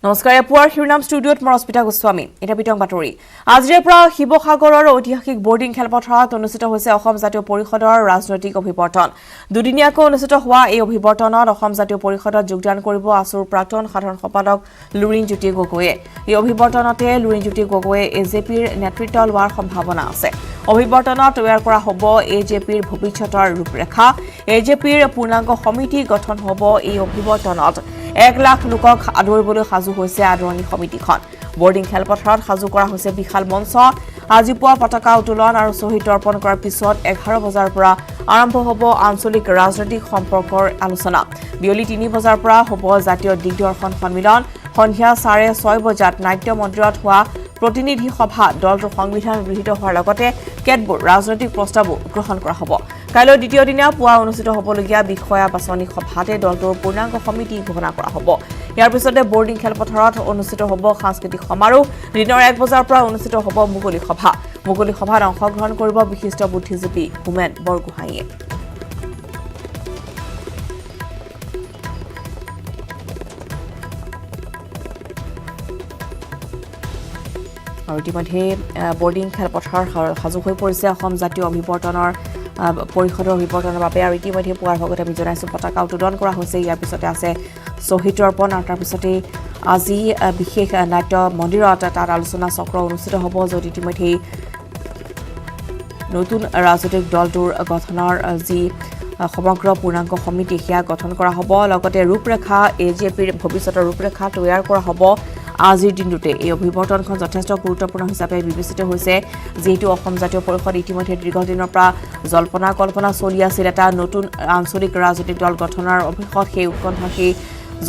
নমস্কাৰ পুৱাৰ শিৰোনাম ষ্টুডিঅ'ত মই ৰশ্মিতা গোস্বামী এটা বিতং বাতৰি আজিৰে পৰা শিৱসাগৰৰ ঐতিহাসিক বৰ্ডিং খেলপথাৰত অনুষ্ঠিত হৈছে অসম জাতীয় পৰিষদৰ ৰাজনৈতিক অভিৱৰ্তন দুদিনীয়াকৈ অনুষ্ঠিত হোৱা এই অভিৱৰ্তনত অসম জাতীয় পৰিষদত যোগদান কৰিব আসুৰ প্ৰাক্তন সাধাৰণ সম্পাদক লুৰিণজ্যোতি গগৈয়ে এই অভিৱৰ্তনতে লুৰিণজ্যোতি গগৈয়ে এজেপিৰ নেতৃত্ব লোৱাৰ সম্ভাৱনা আছে অভিৱৰ্তনত তৈয়াৰ কৰা হ'ব এজেপিৰ ভৱিষ্যতৰ ৰূপৰেখা এজেপিৰ পূৰ্ণাংগ সমিতি গঠন হ'ব এই অভিৱৰ্তনত 1 লাখ লোকক আদৰিবলৈ সাজু হৈছে আদৰণি সমিতিখন বৰ্ডিং খেলপথাৰত সাজু কৰা হৈছে বিশাল মঞ্চ আজি পুৱা পতাকা উত্তোলন আৰু শ্বহীদ তৰ্পণ কৰাৰ পিছত 11 বজাৰ পৰা আৰম্ভ হ'ব আঞ্চলিক ৰাজনৈতিক সম্পৰ্কৰ আলোচনা বিয়লি 3 বজাৰ পৰা হ'ব জাতীয় দিগদৰ্শন সন্মিলন সন্ধিয়া 6:30 বজাত নাট্য মন্দিৰত হোৱা প্ৰতিনিধি সভা দলটোৰ সংবিধান গৃহীত হোৱাৰ লগতে কেতবোৰ ৰাজনৈতিক প্ৰস্তাৱো গ্ৰহণ কৰা হ'ব কাইলৈ দ্বিতীয় দিনা পুৱা অনুষ্ঠিত হ'বলগীয়া বিষয়া বাছনি সভাতে দলটোৰ পূৰ্ণাংগ সমিতি ঘোষণা কৰা হ'ব ইয়াৰ পিছতে বৰ্ডিং খেলপথাৰত অনুষ্ঠিত হ'ব সাংস্কৃতিক সমাৰোহ দিনৰ 1 বজাৰ পৰা অনুষ্ঠিত হ'ব মুকলি সভাত অংশগ্ৰহণ কৰিব বিশিষ্ট বুদ্ধিজীৱী হোমেন বৰগোহাঁইয়ে আৰু ইতিমধ্যে বৰ্ডিং খেলপথাৰ সাজু হৈ পৰিছে অসম জাতীয় অভিৱৰ্তনৰ পৰিষদৰ অভিৱৰ্তনৰ বাবে আৰু ইতিমধ্যে পুৱাৰ ভাগত আমি জনাইছোঁ পতাকা উত্তোলন কৰা হৈছে ইয়াৰ পিছতে আছে শ্বহীদ তৰ্পণ আৰু তাৰ পিছতে আজি বিশেষ নাট্য মন্দিৰত তাত আলোচনা চক্ৰ অনুষ্ঠিত হ'ব য'ত ইতিমধ্যে নতুন ৰাজনৈতিক দলটোৰ গঠনৰ যি সমগ্ৰ পূৰ্ণাংগ সমিতি সেয়া গঠন কৰা হ'ব লগতে ৰূপৰেখা এজেপিৰ ভৱিষ্যতৰ ৰূপৰেখা তৈয়াৰ কৰা হ'ব আজিৰ দিনটোতে এই অভিৱৰ্তনখন যথেষ্ট গুৰুত্বপূৰ্ণ হিচাপে বিবেচিত হৈছে যেহেতু অসম জাতীয় পৰিষদ ইতিমধ্যে দীৰ্ঘদিনৰ পৰা জল্পনা কল্পনা চলি আছিল এটা নতুন আঞ্চলিক ৰাজনৈতিক দল গঠনৰ অভিষেক সেই উৎকণ্ঠা সেই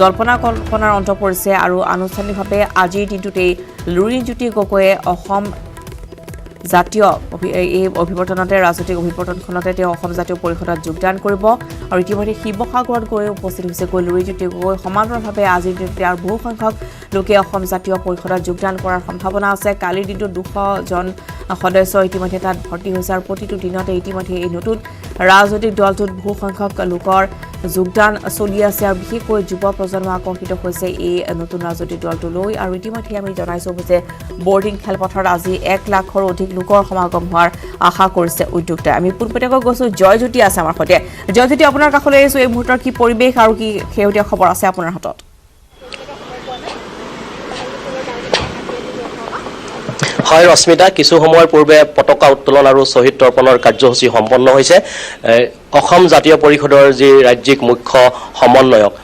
জল্পনা কল্পনাৰ অন্ত পৰিছে আৰু আনুষ্ঠানিকভাৱে আজিৰ দিনটোতেই লুৰিণজ্যোতি গগৈয়ে অসম জাতীয় এই অভিৱৰ্তনতে ৰাজনৈতিক অভিৱৰ্তনখনতে তেওঁ অসম জাতীয় পৰিষদত যোগদান কৰিব আৰু ইতিমধ্যে শিৱসাগৰত গৈ উপস্থিত হৈছে লুৰিণজ্যোতি গগৈ সমান্তৰালভাৱে আজিৰ দিনটোতে আৰু বহু সংখ্যক লোকে অসম জাতীয় পৰিষদত যোগদান কৰাৰ সম্ভাৱনা আছে কালিৰ দিনটোত 200 জন সদস্য ইতিমধ্যে তাত ভৰ্তি হৈছে আৰু প্ৰতিটো দিনতে ইতিমধ্যে এই নতুন ৰাজনৈতিক দলটোত বহু সংখ্যক লোকৰ যোগদান চলি আছে আৰু বিশেষকৈ যুৱ প্ৰজন্ম আকৰ্ষিত হৈছে এই নতুন ৰাজনৈতিক দলটোলৈ আৰু ইতিমধ্যে আমি জনাইছোঁ যে বৰ্ডিং খেলপথাৰত আজি 1 লাখৰ অধিক লোকৰ সমাগম হোৱাৰ আশা কৰিছে উদ্যোক্তাই আমি পোনপটীয়াকৈ গৈছোঁ জয়জ্যোতি আছে আমাৰ সৈতে জয়জ্যোতি আপোনাৰ কাষলৈ আহিছোঁ এই মুহূৰ্তৰ কি পৰিৱেশ আৰু কি শেহতীয়া খবৰ আছে আপোনাৰ হাতত হয় ৰশ্মিতা কিছু সময়ৰ পূৰ্বে পতাকা উত্তোলন আৰু শ্বহীদ তৰ্পণৰ কাৰ্যসূচী সম্পন্ন হৈছে অসম জাতীয় পৰিষদৰ যি ৰাজ্যিক মুখ্য সমন্বয়ক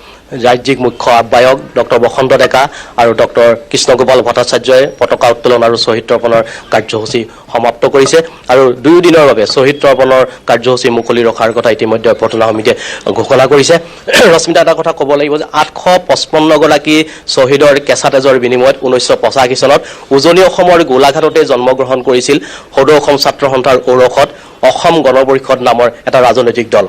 ৰাজ্যিক মুখ্য আহ্বায়ক ডক্টৰ বসন্ত ডেকা আৰু ডক্টৰ কৃষ্ণগোপাল ভট্টাচাৰ্যই পতাকা উত্তোলন আৰু শ্বহীদ তৰ্পণৰ কাৰ্যসূচী সমাপ্ত কৰিছে আৰু 2 দিনৰ বাবে শ্বহীদ তৰ্পণৰ কাৰ্যসূচী মুকলি ৰখাৰ কথা ইতিমধ্যে অভ্যৰ্থনা সমিতিয়ে ঘোষণা কৰিছে ৰশ্মিতা এটা কথা ক'ব লাগিব যে 855 গৰাকী শ্বহীদৰ কেঁচা তেজৰ বিনিময়ত 1985 চনত উজনি অসমৰ গোলাঘাটতে জন্মগ্ৰহণ কৰিছিল সদৌ অসম ছাত্ৰ সন্থাৰ ঔৰসত অসম গণ পৰিষদ নামৰ এটা ৰাজনৈতিক দল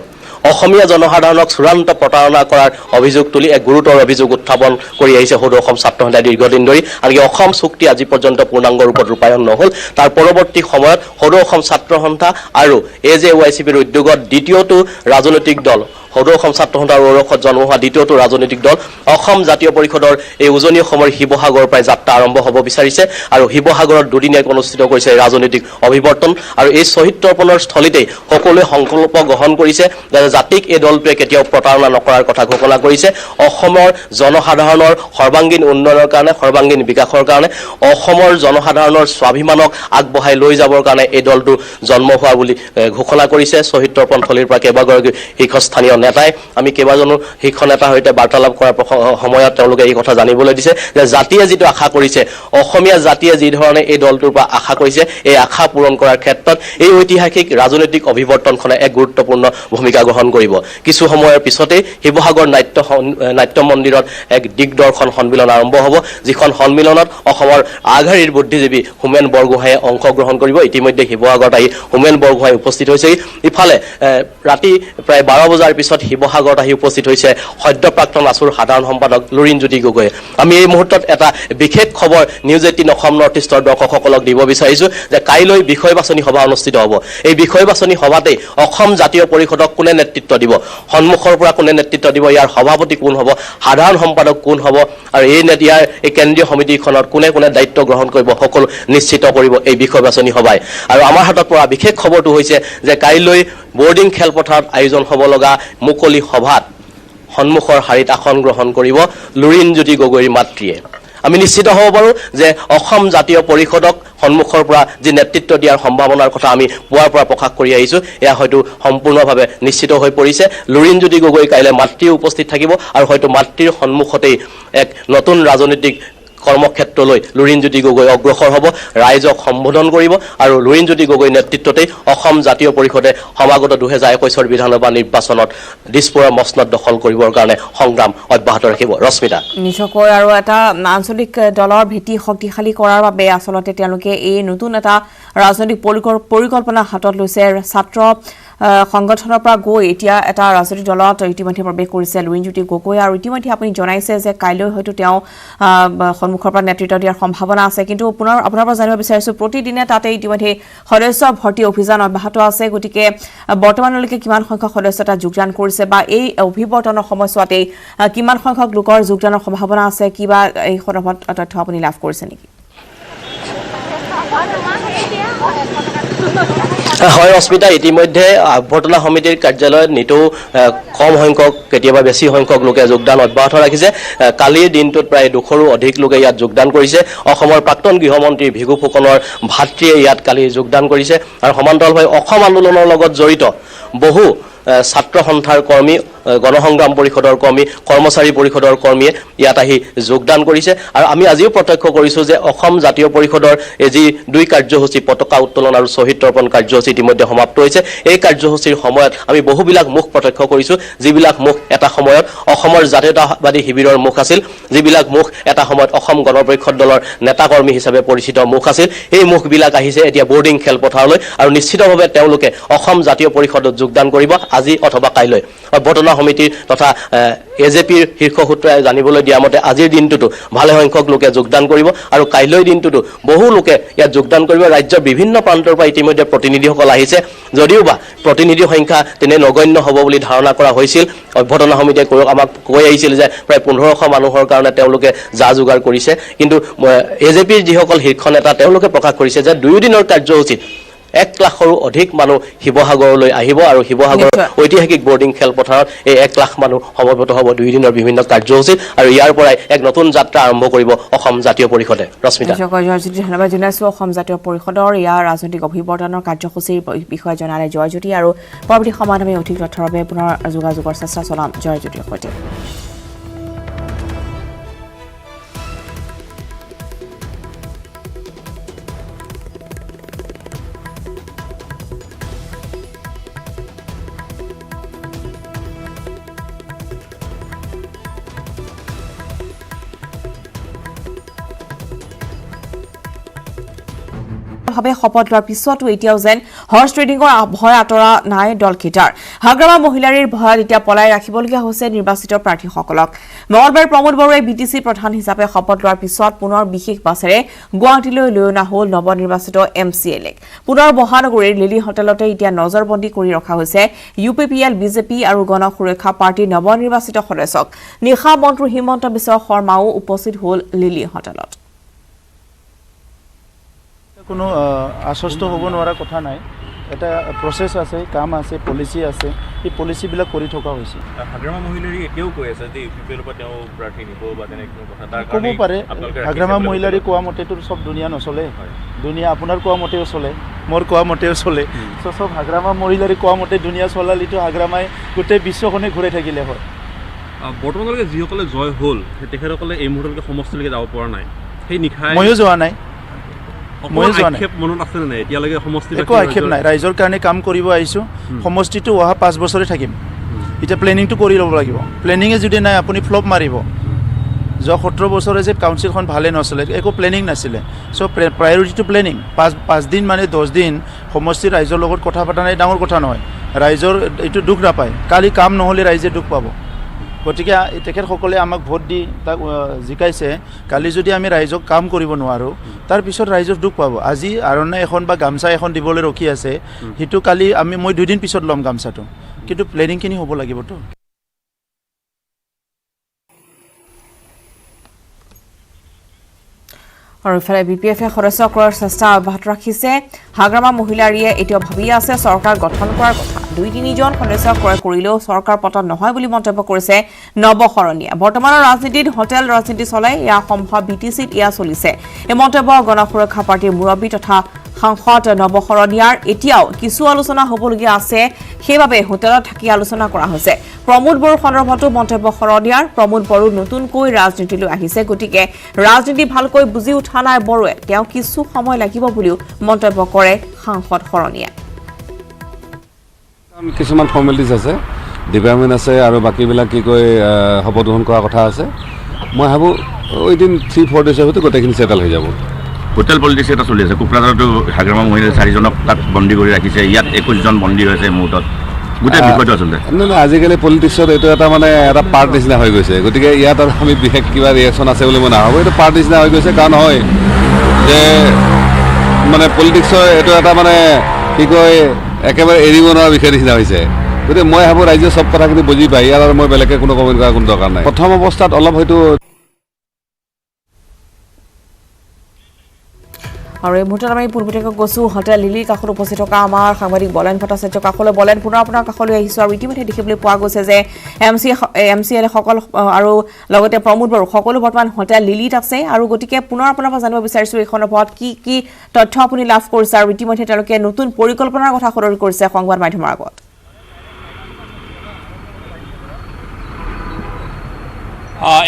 অসমীয়া জনসাধাৰণক চূড়ান্ত প্ৰতাৰণা কৰাৰ অভিযোগ তুলি এক গুৰুতৰ অভিযোগ উত্থাপন কৰি আহিছে সদৌ অসম ছাত্ৰ সন্থাই দীৰ্ঘদিন ধৰি আনকি অসম চুক্তি আজি পৰ্যন্ত পূৰ্ণাংগ ৰূপত ৰূপায়ণ নহ'ল তাৰ পৰৱৰ্তী সময়ত সদৌ অসম ছাত্ৰ সন্থা আৰু এজেৱাইচিপিৰ উদ্যোগত দ্বিতীয়টো ৰাজনৈতিক দল সদৌ অসম ছাত্ৰ সন্থাৰ ঔৰসত জন্ম হোৱা দ্বিতীয়টো ৰাজনৈতিক দল অসম জাতীয় পৰিষদৰ এই উজনি অসমৰ শিৱসাগৰৰ পৰাই যাত্ৰা আৰম্ভ হ'ব বিচাৰিছে আৰু শিৱসাগৰত দুদিনীয়াকৈ অনুষ্ঠিত কৰিছে ৰাজনৈতিক অভিৱৰ্তন আৰু এই শ্বহীদ তৰ্পণৰ স্থলীতেই সকলোৱে সংকল্প গ্ৰহণ কৰিছে যে জাতিক এই দলটোৱে কেতিয়াও প্ৰতাৰণা নকৰাৰ কথা ঘোষণা কৰিছে অসমৰ জনসাধাৰণৰ সৰ্বাংগীন উন্নয়নৰ কাৰণে সৰ্বাংগীন বিকাশৰ কাৰণে অসমৰ জনসাধাৰণৰ স্বাভিমানক আগবঢ়াই লৈ যাবৰ কাৰণে এই দলটো জন্ম হোৱা বুলি ঘোষণা কৰিছে শ্বহীদ তৰ্পণ স্থলীৰ পৰা কেইবাগৰাকী শীৰ্ষস্থানীয় নেতাই আমি কেইবাজনো শীৰ্ষ নেতাৰ সৈতে বাৰ্তালাপ কৰাৰ সময়ত তেওঁলোকে এই কথা জানিবলৈ দিছে যে জাতিয়ে যিটো আশা কৰিছে অসমীয়া জাতিয়ে যি ধৰণে এই দলটোৰ পৰা আশা কৰিছে এই আশা পূৰণ কৰাৰ ক্ষেত্ৰত এই ঐতিহাসিক ৰাজনৈতিক অভিৱৰ্তনখনে এক গুৰুত্বপূৰ্ণ ভূমিকা গ্ৰহণ কৰিব কিছু সময়ৰ পিছতে শিৱসাগৰ নাট্য মন্দিৰত এক দিগদৰ্শন সন্মিলন আৰম্ভ হ'ব যিখন সন্মিলনত অসমৰ আগশাৰীৰ বুদ্ধিজীৱী হোমেন বৰগোহাঁইয়ে অংশগ্ৰহণ কৰিব ইতিমধ্যে শিৱসাগৰত আহি হোমেন বৰগোহাঁই উপস্থিত হৈছে ইফালে ৰাতি প্ৰায় 12 বজাৰ পিছত মুহূৰ্তত শিৱসাগৰত আহি উপস্থিত হৈছে সদ্য প্ৰাক্তন আছুৰ সাধাৰণ সম্পাদক লুৰিণজ্যোতি গগৈ। আমি এই মুহূৰ্তত এটা বিশেষ খবৰ নিউজ 18 অসম নৰ্থ ইষ্টৰ দৰ্শকসকলক দিব বিচাৰিছোঁ যে কাইলৈ বিষয় বাছনি সভা অনুষ্ঠিত হ'ব। এই বিষয় বাছনি সভাতেই অসম জাতীয় পৰিষদক কোনে নেতৃত্ব দিব, সন্মুখৰ পৰা কোনে নেতৃত্ব দিব, ইয়াৰ সভাপতি কোন হ'ব, সাধাৰণ সম্পাদক কোন হ'ব আৰু ইয়াৰ এই কেন্দ্ৰীয় সমিতিখনত কোনে কোনে দায়িত্ব গ্ৰহণ কৰিব সকলো নিশ্চিত কৰিব এই বিষয় বাছনি সভাই। আৰু আমাৰ হাতত পৰা বিশেষ খবৰটো হৈছে যে কাইলৈ বৰ্ডিং খেলপথাৰত আয়োজন হ'ব লগা মুকলি সভাত সন্মুখৰ শাৰীত আসন গ্ৰহণ কৰিব লুৰিণজ্যোতি গগৈৰ মাতৃয়ে। আমি নিশ্চিত হ'ব পাৰোঁ যে অসম জাতীয় পৰিষদক সন্মুখৰ পৰা যি নেতৃত্ব দিয়াৰ সম্ভাৱনাৰ কথা আমি পুৱাৰ পৰা প্ৰকাশ কৰি আহিছোঁ, এয়া হয়তো সম্পূৰ্ণভাৱে নিশ্চিত হৈ পৰিছে। লুৰিণজ্যোতি গগৈ কাইলৈ মাতৃ উপস্থিত থাকিব আৰু হয়তো মাতৃৰ সন্মুখতেই এক নতুন ৰাজনৈতিক কৰ্মক্ষেত্ৰলৈ লুৰিণজ্যোতি গগৈ অগ্ৰসৰ হ'ব, ৰাইজক সম্বোধন কৰিব আৰু লুৰিণজ্যোতি গগৈৰ নেতৃত্বতেই অসম জাতীয় পৰিষদে সমাগত 2021 বিধানসভা নিৰ্বাচনত দিছপুৰৰ মসনদ দখল কৰিবৰ কাৰণে সংগ্ৰাম অব্যাহত ৰাখিব। ৰশ্মিতা, নিশ্চয়কৈ আৰু এটা আঞ্চলিক দলৰ ভেটি শক্তিশালী কৰাৰ বাবে আচলতে তেওঁলোকে এই নতুন এটা ৰাজনৈতিক পৰিকল্পনা হাতত লৈছে। ছাত্ৰ সংগঠনৰ পৰা গৈ এতিয়া এটা ৰাজনৈতিক দলত ইতিমধ্যে প্ৰৱেশ কৰিছে লুৰিণজ্যোতি গগৈ আৰু ইতিমধ্যে আপুনি জনাইছে যে কাইলৈ হয়তো তেওঁ সন্মুখৰ পৰা নেতৃত্ব দিয়াৰ সম্ভাৱনা আছে। কিন্তু পুনৰ আপোনাৰ পৰা জানিব বিচাৰিছোঁ, প্ৰতিদিনে তাতে ইতিমধ্যে সদস্য ভৰ্তি অভিযান অব্যাহত আছে, গতিকে বৰ্তমানলৈকে কিমান সংখ্যক সদস্য তাত যোগদান কৰিছে বা এই অভিৱৰ্তনৰ সময়ছোৱাতেই কিমান সংখ্যক লোকৰ যোগদানৰ সম্ভাৱনা আছে, কিবা এই সন্দৰ্ভত তথ্য আপুনি লাভ কৰিছে নেকি? হয় ৰশ্মিতা, ইতিমধ্যে অভ্যৰ্থনা সমিতিৰ কাৰ্যালয়ত নিতৌ কম সংখ্যক কেতিয়াবা বেছি সংখ্যক লোকে যোগদান অব্যাহত ৰাখিছে। কালিৰ দিনটোত প্ৰায় 200ৰো অধিক লোকে ইয়াত যোগদান কৰিছে। অসমৰ প্ৰাক্তন গৃহমন্ত্ৰী ভিগু ফুকনৰ ভাতৃয়ে ইয়াত কালি যোগদান কৰিছে আৰু সমান্তৰালভাৱে অসম আন্দোলনৰ লগত জড়িত বহু ছাত্ৰ সন্থাৰ কৰ্মী, গণসংগ্ৰাম পৰিষদৰ কৰ্মী, কৰ্মচাৰী পৰিষদৰ কৰ্মীয়ে ইয়াত আহি যোগদান কৰিছে। আৰু আমি আজিও প্ৰত্যক্ষ কৰিছোঁ যে অসম জাতীয় পৰিষদৰ এই যি 2 কাৰ্যসূচী পতাকা উত্তোলন আৰু শ্বহীদ তৰ্পণ কাৰ্যসূচী ইতিমধ্যে সমাপ্ত হৈছে। এই কাৰ্যসূচীৰ সময়ত আমি বহুবিলাক মুখ প্ৰত্যক্ষ কৰিছোঁ, যিবিলাক মুখ এটা সময়ত অসমৰ জাতীয়তাবাদী শিবিৰৰ মুখ আছিল, যিবিলাক মুখ এটা সময়ত অসম গণ পৰিষদ দলৰ নেতাকৰ্মী হিচাপে পৰিচিত মুখ আছিল। এই মুখবিলাক আহিছে এতিয়া বৰ্ডিং খেলপথাৰলৈ আৰু নিশ্চিতভাৱে তেওঁলোকে অসম জাতীয় পৰিষদত যোগদান কৰিব আজি অথবা কাইলৈ। অভ্যৰ্থনা সমিতিৰ তথা এজেপিৰ শীৰ্ষ সূত্ৰই জানিবলৈ দিয়া মতে আজিৰ দিনটোতো ভালে সংখ্যক লোকে যোগদান কৰিব আৰু কাইলৈ দিনটোতো বহু লোকে ইয়াত যোগদান কৰিব। ৰাজ্যৰ বিভিন্ন প্ৰান্তৰ পৰা ইতিমধ্যে প্ৰতিনিধিসকল আহিছে, যদিওবা প্ৰতিনিধিৰ সংখ্যা তেনে নগণ্য হ'ব বুলি ধাৰণা কৰা হৈছিল। অভ্যৰ্থনা সমিতিয়ে আমাক কৈ আহিছিল যে প্ৰায় 1500 মানুহৰ কাৰণে তেওঁলোকে যা যোগাৰ কৰিছে, কিন্তু এজেপিৰ যিসকল শীৰ্ষ নেতা তেওঁলোকে প্ৰকাশ কৰিছে যে 2 দিনৰ কাৰ্যসূচীত 1 লাখৰো অধিক মানুহ শিৱসাগৰলৈ আহিব আৰু শিৱসাগৰৰ ঐতিহাসিক বৰ্ডিং খেলপথাৰত এই 1 লাখ মানুহ সমবেত হ'ব 2 দিনৰ বিভিন্ন কাৰ্যসূচীত আৰু ইয়াৰ পৰাই এক নতুন যাত্ৰা আৰম্ভ কৰিব অসম জাতীয় পৰিষদে। ৰশ্মিতা, ধন্যবাদ জনাইছোঁ। অসম জাতীয় পৰিষদৰ ইয়াৰ ৰাজনৈতিক অভিৱৰ্তনৰ কাৰ্যসূচীৰ বিষয়ে জনালে জয়জ্যোতি আৰু পৰৱৰ্তী সময়ত আমি অধিক তথ্যৰ বাবে পুনৰ যোগাযোগৰ চেষ্টা চলাম জয়জ্যোতিৰ সৈতে। ভাৱে শপত লোৱাৰ পিছতো এতিয়াও যেন হৰ্চ ট্ৰেডিঙৰ ভয় আঁতৰা নাই দলকেইটাৰ। হাগ্ৰামা মহিলাৰীৰ ভয়ত এতিয়া পলাই ৰাখিবলগীয়া হৈছে নিৰ্বাচিত প্ৰাৰ্থীসকলক। মঙলবাৰে প্ৰমোদ বৰুৱাই বিটিচি প্ৰধান হিচাপে শপত লোৱাৰ পিছত পুনৰ বিশেষ বাছেৰে গুৱাহাটীলৈ লৈ অনা হ'ল নৱনিৰ্বাচিত MCLAক। পুনৰ মহানগৰীৰ লিলি হোটেলতে এতিয়া নজৰবন্দী কৰি ৰখা হৈছে UPPL, বিজেপি আৰু গণ সুৰক্ষা পাৰ্টীৰ নৱনিৰ্বাচিত সদস্যক। নিশা মন্ত্ৰী হিমন্ত বিশ্ব শৰ্মাও উপস্থিত হ'ল লিলি হোটেলত। কোনো আশ্বস্ত হ'ব নোৱাৰা কথা নাই, এটা প্ৰচেছ আছে, কাম আছে, পলিচি আছে, এই পলিচিবিলাক কৰি থকা হৈছে। হাগ্ৰামা মহিলাৰী এতিয়াও কৈ আছে যে UPPL পৰা তেওঁ প্ৰাৰ্থী নিব বা তেনে কোনো কথা তাৰ ক'ব পাৰে। হাগ্ৰামা মহিলাৰী কোৱা মতেতো চব দুনিয়া নচলে, দুনিয়া আপোনাৰ কোৱা মতেও চলে, মোৰ কোৱা মতেও চলে। চব হাগ্ৰামা মহিলাৰী কোৱা মতে দুনিয়া চলালিতো হাগ্ৰামাই গোটেই বিশ্বখনে ঘূৰাই থাকিলে হয়। বৰ্তমানলৈকে যিসকলে জয় হ'ল তেখেতসকলে এই মুহূৰ্তলৈকে সমষ্টিলৈকে যাব পৰা নাই। সেই নিশাই ময়ো যোৱা নাই, মনত আছে নে এতিয়ালৈকে সমষ্টি? একো আক্ষেপ নাই, ৰাইজৰ কাৰণে কাম কৰিব আহিছোঁ। সমষ্টিটো অহা 5 বছৰে থাকিম, এতিয়া প্লেনিংটো কৰি ল'ব লাগিব। প্লেনিঙে যদি নাই আপুনি ফ্লপ মাৰিব। যোৱা 17 বছৰে যে কাউন্সিলখন ভালে নচলে, একো প্লেনিং নাছিলে। চ' প্ৰায়ৰিটিটো প্লেনিং। 5 দিন মানে 10 দিন সমষ্টিৰ ৰাইজৰ লগত কথা পতা নাই, ডাঙৰ কথা নহয়। ৰাইজৰ এইটো দুখ নাপায় কালি কাম নহ'লে ৰাইজে দুখ পাব গতিকে তেখেতসকলে আমাক ভোট দি তাক জিকাইছে কালি যদি আমি ৰাইজক কাম কৰিব নোৱাৰোঁ তাৰপিছত ৰাইজৰ দুখ পাব আজি আৰণে এখন বা গামচা এখন দিবলৈ ৰখি আছে সেইটো কালি মই 2 দিন পিছত ল'ম গামচাটো কিন্তু প্লেনিংখিনি হ'ব লাগিবতো আৰু ইফালে বিপিএফে সদস্য ক্ৰয়ৰ চেষ্টা অব্যাহত ৰাখিছে হাগ্ৰামা মহিলাৰীয়ে এতিয়াও ভাবি আছে চৰকাৰ গঠন কৰাৰ কথা 2-3জন সদস্য ক্ৰয় কৰিলেও চৰকাৰ পতন নহয় বুলি মন্তব্য কৰিছে নৱশৰণীয়া বৰ্তমানৰ ৰাজনীতিত হোটেল ৰাজনীতি চলে ইয়া সম্ভৱ বিটিচিত ইয়া চলিছে এই মন্তব্য গণ সুৰক্ষা পাৰ্টিৰ মুৰব্বী তথা সাংসদ নৱশৰণীয়াৰ এতিয়াও কিছু আলোচনা হ'বলগীয়া আছে সেইবাবে হোটেলত থাকি আলোচনা কৰা হৈছে প্ৰমোদ বড়ো সন্দৰ্ভতো মন্তব্য শৰণীয়াৰ প্ৰমোদ বড়ো নতুনকৈ ৰাজনীতিলৈ আহিছে গতিকে ৰাজনীতি ভালকৈ বুজি উঠা নাই বড়োৱে তেওঁ কিছু সময় লাগিব বুলিও মন্তব্য কৰে সাংসদ শৰণীয়া কিছুমান ফৰ্মেলিটিজ আছে ডিপাৰ্টমেণ্ট আছে আৰু বাকীবিলাক কি কয় শপত গ্ৰহণ কৰাৰ কথা আছে মই ভাবোঁ উইদিন 3-4 ডেজৰ ভিতৰত গোটেইখিনি ছেটেল হৈ যাব হোটেল পলিটিক্স এটা চলি আছে কোকৰাঝাৰতো হাগ্ৰামা মহিলা 4জনক তাত বন্দী কৰি ৰাখিছে ইয়াত 21জন বন্দী হৈছে মুহূৰ্তত গোটেই বিষয়টো আচলতে নাই আজিকালি পলিটিক্সত এইটো এটা মানে এটা পাৰ্ট নিচিনা হৈ গৈছে গতিকে ইয়াত আৰু আমি বিশেষ কিবা ৰিয়েকশ্যন আছে বুলি মই নাভাবোঁ এইটো পাৰ্ট নিচিনা হৈ গৈছে কাৰণ হয় যে মানে পলিটিক্সৰ এইটো এটা মানে কি কয় একেবাৰে এৰিব নোৱাৰা বিষয় নিচিনা হৈছে গতিকে মই ভাবোঁ ৰাইজে চব কথাখিনি বুজি পায় ইয়াত আৰু মই বেলেগকৈ কোনো কমেণ্ট কৰাৰ কোনো দৰকাৰ নাই প্ৰথম অৱস্থাত অলপ হয়তো আৰু এই মুহূৰ্তত আমি পূৰ্বতীয়াকৈ গৈছোঁ হোটেল লিলিৰ কাষত উপস্থিত থকা আমাৰ সাংবাদিক বলেন ভট্টাচাৰ্য কাষলৈ বলেন পুনৰ আপোনাৰ কাষলৈ আহিছোঁ আৰু ইতিমধ্যে দেখিবলৈ পোৱা গৈছে যে MCL সকল আৰু লগতে প্ৰমোদ বড়ো সকলো বৰ্তমান হোটেল লিলিত আছে আৰু গতিকে পুনৰ আপোনাৰ পৰা জানিব বিচাৰিছোঁ এইখন ওপৰত কি তথ্য আপুনি লাভ কৰিছে আৰু ইতিমধ্যে তেওঁলোকে নতুন পৰিকল্পনাৰ কথা সদৰি কৰিছে সংবাদ মাধ্যমৰ আগত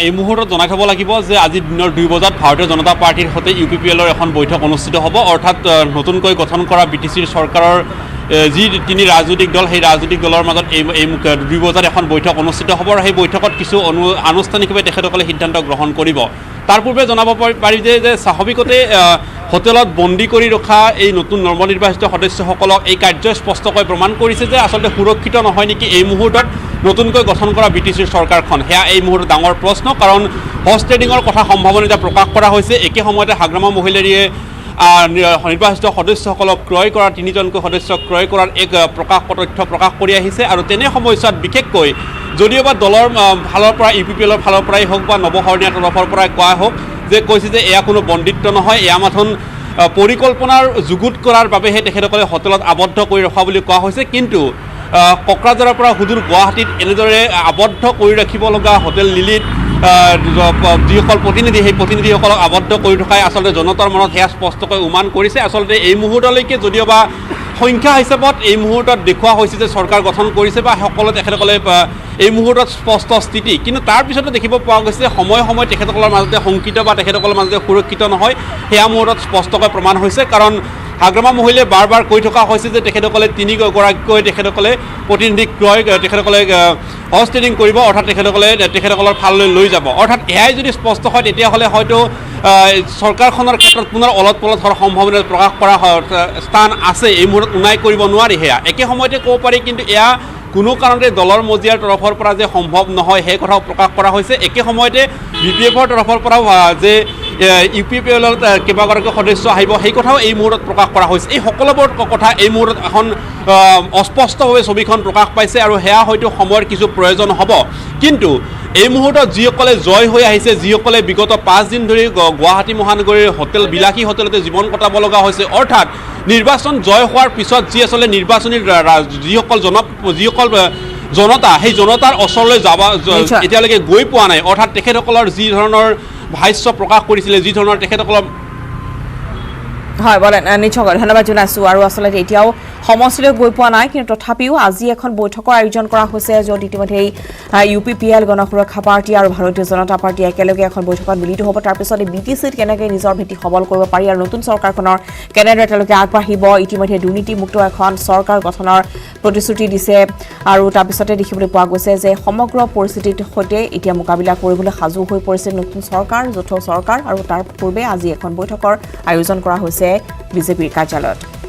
এই মুহূৰ্তত জনাই থ'ব লাগিব যে আজি দিনৰ 2 বজাত ভাৰতীয় জনতা পাৰ্টিৰ সৈতে UPPLৰ এখন বৈঠক অনুষ্ঠিত হ'ব অৰ্থাৎ নতুনকৈ গঠন কৰা BTCৰ চৰকাৰৰ যি 3 ৰাজনৈতিক দল সেই ৰাজনৈতিক দলৰ মাজত এই 2 বজাত এখন বৈঠক অনুষ্ঠিত হ'ব আৰু সেই বৈঠকত কিছু আনুষ্ঠানিকভাৱে তেখেতসকলে সিদ্ধান্ত গ্ৰহণ কৰিব তাৰ পূৰ্বে জনাব পাৰি যে স্বাভাৱিকতে হোটেলত বন্দী কৰি ৰখা এই নতুন নৱনিৰ্বাচিত সদস্যসকলক এই কাৰ্যই স্পষ্টকৈ প্ৰমাণ কৰিছে যে আচলতে সুৰক্ষিত নহয় নেকি এই মুহূৰ্তত নতুনকৈ গঠন কৰা BTCৰ চৰকাৰখন সেয়া এই মুহূৰ্তত ডাঙৰ প্ৰশ্ন কাৰণ হৰ্চ ট্ৰেডিঙৰ কথা সম্ভাৱনা প্ৰকাশ কৰা হৈছে একে সময়তে হাগ্ৰামা মহিলাৰীয়ে নিৰ্বাচিত সদস্যসকলক ক্ৰয় কৰা 3জনকৈ সদস্য ক্ৰয় কৰাৰ এক তথ্য প্ৰকাশ কৰি আহিছে আৰু তেনে সময়ছোৱাত বিশেষকৈ যদিওবা দলৰ ফালৰ পৰা UPPLৰ ফালৰ পৰাই হওক বা নৱশৰণীয়া তৰফৰ পৰাই কোৱা হওক যে কৈছে যে এয়া কোনো বন্দিত্ব নহয় এয়া মাথোন পৰিকল্পনাৰ যুগুত কৰাৰ বাবেহে তেখেতসকলে হোটেলত আবদ্ধ কৰি ৰখা বুলি কোৱা হৈছে কিন্তু কোকৰাঝাৰৰ পৰা সুদূৰ গুৱাহাটীত এনেদৰে আবদ্ধ কৰি ৰাখিব লগা হোটেল লিলিত যিসকল প্ৰতিনিধি সেই প্ৰতিনিধিসকলক আবদ্ধ কৰি ৰখাই আচলতে জনতাৰ মনত সেয়া স্পষ্টকৈ উমান কৰিছে আচলতে এই মুহূৰ্তলৈকে যদিওবা সংখ্যা হিচাপত এই মুহূৰ্তত দেখুওৱা হৈছে যে চৰকাৰ গঠন কৰিছে বা সকলো তেখেতসকলে এই মুহূৰ্তত স্পষ্ট স্থিতি কিন্তু তাৰ পিছতে দেখিব পোৱা গৈছে সময়ে তেখেতসকলৰ মাজতে শংকিত বা তেখেতসকলৰ মাজতে সুৰক্ষিত নহয় সেয়া মুহূৰ্তত স্পষ্টকৈ প্ৰমাণ হৈছে কাৰণ হাগ্ৰামা মহিলাই বাৰ কৈ থকা হৈছে যে তেখেতসকলে 3গৰাকীকৈ তেখেতসকলে প্ৰতিনিধি ক্ৰয় তেখেতসকলে হৰ্চ ট্ৰেডিং কৰিব অৰ্থাৎ তেখেতসকলৰ ফাললৈ লৈ যাব অৰ্থাৎ এয়াই যদি স্পষ্ট হয় তেতিয়াহ'লে হয়তো চৰকাৰখনৰ ক্ষেত্ৰত পুনৰ অলপ পলট হোৱাৰ সম্ভাৱনা প্ৰকাশ কৰা স্থান আছে এই মুহূৰ্তত উনাই কৰিব নোৱাৰি সেয়া একে সময়তে ক'ব পাৰি কিন্তু এয়া কোনো কাৰণতে দলৰ মজিয়াৰ তৰফৰ পৰা যে সম্ভৱ নহয় সেই কথাও প্ৰকাশ কৰা হৈছে একে সময়তে BPFৰ তৰফৰ পৰাও যে UPPLৰ কেইবাগৰাকী সদস্য আহিব সেই কথাও এই মুহূৰ্তত প্ৰকাশ কৰা হৈছে এই সকলোবোৰ কথা এই মুহূৰ্তত এখন অস্পষ্টভাৱে ছবিখন প্ৰকাশ পাইছে আৰু সেয়া হয়তো সময়ৰ কিছু প্ৰয়োজন হ'ব কিন্তু এই মুহূৰ্তত যিসকলে জয় হৈ আহিছে যিসকলে বিগত 5 দিন ধৰি গুৱাহাটী মহানগৰীৰ বিলাসী হোটেলতে জীৱন কটাব লগা হৈছে অৰ্থাৎ নিৰ্বাচন জয় হোৱাৰ পিছত যি আচলতে নিৰ্বাচনী যিসকল জনতা সেই জনতাৰ ওচৰলৈ যাব এতিয়ালৈকে গৈ পোৱা নাই অৰ্থাৎ তেখেতসকলৰ যি ধৰণৰ ভাষ্য প্ৰকাশ কৰিছিলে যি ধৰণৰ তেখেতসকলৰ হয় বলেন নিশ্চয় ধন্যবাদ জনাইছোঁ আৰু আচলতে এতিয়াও সমষ্টিলৈ গৈ পোৱা নাই কিন্তু তথাপিও আজি এখন বৈঠকৰ আয়োজন কৰা হৈছে য'ত ইতিমধ্যে UPPL গণ সুৰক্ষা পাৰ্টি আৰু ভাৰতীয় জনতা পাৰ্টি একেলগে এখন বৈঠকত মিলিত হ'ব তাৰপিছত এই BTCত কেনেকৈ নিজৰ ভেটি সবল কৰিব পাৰি আৰু নতুন চৰকাৰখনৰ কেনেদৰে তেওঁলোকে আগবাঢ়িব ইতিমধ্যে দুৰ্নীতিমুক্ত এখন চৰকাৰ গঠনৰ প্ৰতিশ্ৰুতি দিছে আৰু তাৰপিছতে দেখিবলৈ পোৱা গৈছে যে সমগ্ৰ পৰিস্থিতিৰ সৈতে এতিয়া মোকাবিলা কৰিবলৈ সাজু হৈ পৰিছে নতুন চৰকাৰ যৌথ চৰকাৰ আৰু তাৰ পূৰ্বে আজি এখন বৈঠকৰ আয়োজন কৰা হৈছে বিজেপিৰ কাৰ্যালয়ত